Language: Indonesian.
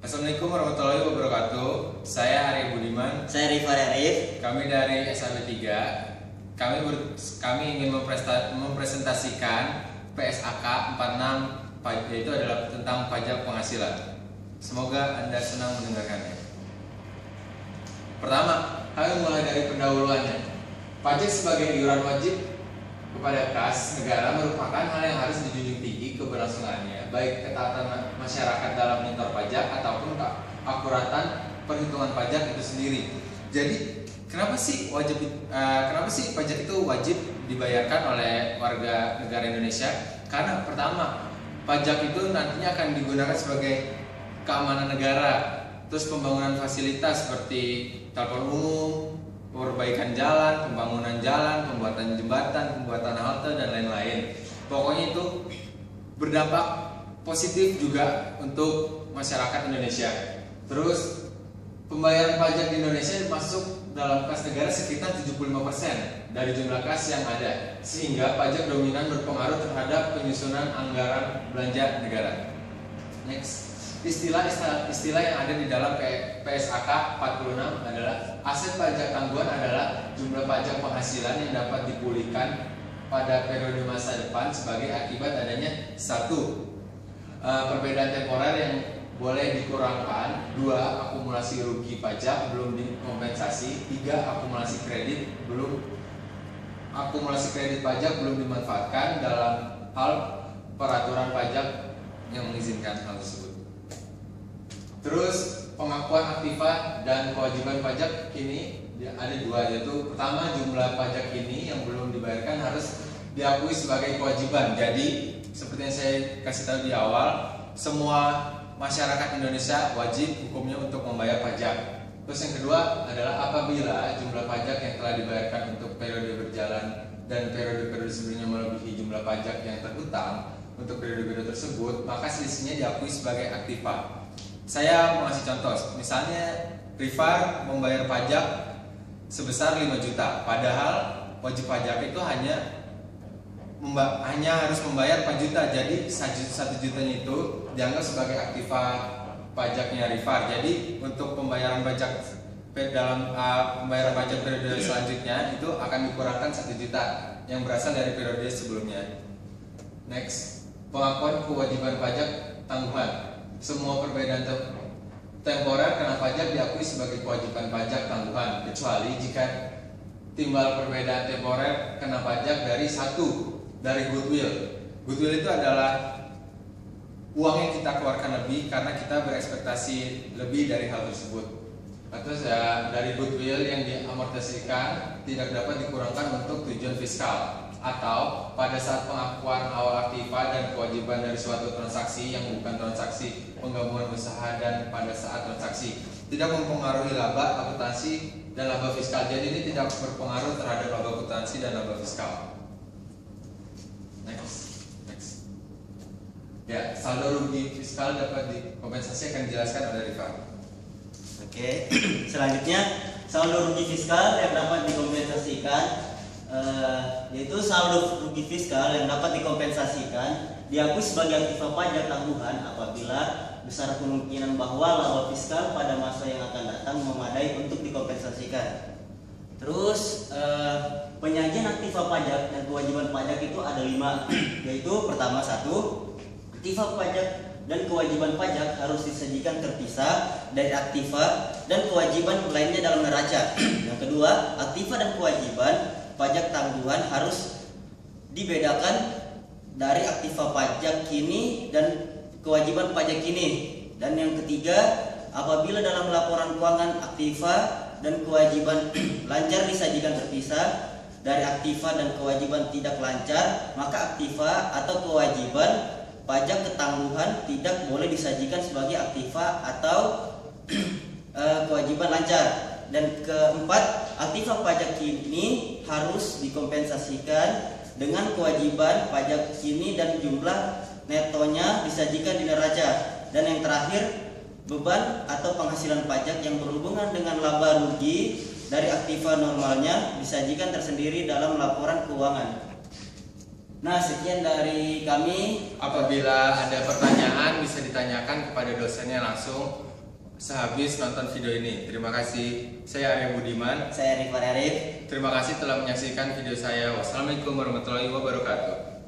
Assalamualaikum warahmatullahi wabarakatuh. Saya Arya Budiman. Saya Rifar Arif. Kami dari SAB 3. Kami ingin mempresentasikan PSAK 46, yaitu adalah tentang pajak penghasilan. Semoga Anda senang mendengarkannya. Pertama, kami mulai dari pendahuluannya. Pajak sebagai iuran wajib kepada kas negara merupakan hal yang harus dijunjung tinggi keberlangsungannya, baik ketaatan masyarakat dalam menyetor pajak ataupun keakuratan perhitungan pajak itu sendiri. Jadi, kenapa sih pajak itu wajib dibayarkan oleh warga negara Indonesia? Karena pertama, pajak itu nantinya akan digunakan sebagai keamanan negara, terus pembangunan fasilitas seperti telepon umum, perbaikan jalan, pembangunan jalan, pembuatan jembatan, pembuatan halte, dan lain-lain. Pokoknya itu berdampak positif juga untuk masyarakat Indonesia. Terus pembayaran pajak di Indonesia masuk dalam kas negara sekitar 75% dari jumlah kas yang ada, sehingga pajak dominan berpengaruh terhadap penyusunan anggaran belanja negara. Next. Istilah yang ada di dalam PSAK 46 adalah aset pajak tangguhan adalah jumlah pajak penghasilan yang dapat dipulihkan pada periode masa depan sebagai akibat adanya 1. Perbedaan temporer yang boleh dikurangkan, 2. Akumulasi rugi pajak belum dikompensasi, 3. Akumulasi kredit pajak belum dimanfaatkan dalam hal peraturan pajak yang mengizinkan hal tersebut. Terus pengakuan aktiva dan kewajiban pajak kini ada 2, yaitu pertama, jumlah pajak ini yang belum dibayarkan harus diakui sebagai kewajiban. Jadi seperti yang saya kasih tahu di awal, semua masyarakat Indonesia wajib hukumnya untuk membayar pajak. Terus yang kedua adalah apabila jumlah pajak yang telah dibayarkan untuk periode berjalan dan periode-periode sebelumnya melebihi jumlah pajak yang terhutang untuk periode-periode tersebut, maka selisihnya diakui sebagai aktiva. Saya mau kasih contoh, misalnya Rifar membayar pajak sebesar 5 juta, padahal wajib pajak itu hanya harus membayar 4 juta, jadi 1 jutanya itu dianggap sebagai aktiva pajaknya Rifar. Jadi untuk pembayaran pajak dalam pembayaran pajak periode selanjutnya itu akan dikurangkan 1 juta yang berasal dari periode sebelumnya. Next, pengakuan kewajiban pajak tangguhan. Semua perbedaan temporer kena pajak diakui sebagai kewajiban pajak tangguhan, kecuali jika timbal perbedaan temporer kena pajak dari goodwill. Goodwill itu adalah uang yang kita keluarkan lebih karena kita berekspektasi lebih dari hal tersebut. Atau dari goodwill yang diamortisikan tidak dapat dikurangkan untuk tujuan fiskal, atau pada saat pengakuan awal aktiva dan kewajiban dari suatu transaksi yang bukan transaksi penggabungan usaha dan pada saat transaksi tidak mempengaruhi laba akuntansi dan laba fiskal. Jadi ini tidak berpengaruh terhadap laba akuntansi dan laba fiskal. Next. Ya, saldo rugi fiskal dapat dikompensasi akan dijelaskan oleh Rifar. Oke, selanjutnya saldo rugi fiskal yang dapat dikompensasikan, yaitu saldo rugi fiskal yang dapat dikompensasikan diakui sebagai aktiva pajak tangguhan apabila besar kemungkinan bahwa laba fiskal pada masa yang akan datang memadai untuk dikompensasikan. Terus penyajian aktiva pajak dan kewajiban pajak itu ada 5, yaitu pertama, 1. Aktiva pajak dan kewajiban pajak harus disajikan terpisah dari aktiva dan kewajiban lainnya dalam neraca. Yang kedua, aktiva dan kewajiban pajak tangguhan harus dibedakan dari aktiva pajak kini dan kewajiban pajak kini. Dan yang ketiga, apabila dalam laporan keuangan aktiva dan kewajiban lancar disajikan terpisah dari aktiva dan kewajiban tidak lancar, maka aktiva atau kewajiban pajak ketangguhan tidak boleh disajikan sebagai aktiva atau kewajiban lancar. Dan keempat, aktiva pajak kini harus dikompensasikan dengan kewajiban pajak kini dan jumlah netonya disajikan di neraca. Dan yang terakhir, beban atau penghasilan pajak yang berhubungan dengan laba rugi dari aktiva normalnya disajikan tersendiri dalam laporan keuangan. Nah, sekian dari kami. Apabila ada pertanyaan bisa ditanyakan kepada dosennya langsung sehabis nonton video ini. Terima kasih. Saya Arya Budiman. Saya Rifan Arif. Terima kasih telah menyaksikan video saya. Wassalamualaikum warahmatullahi wabarakatuh.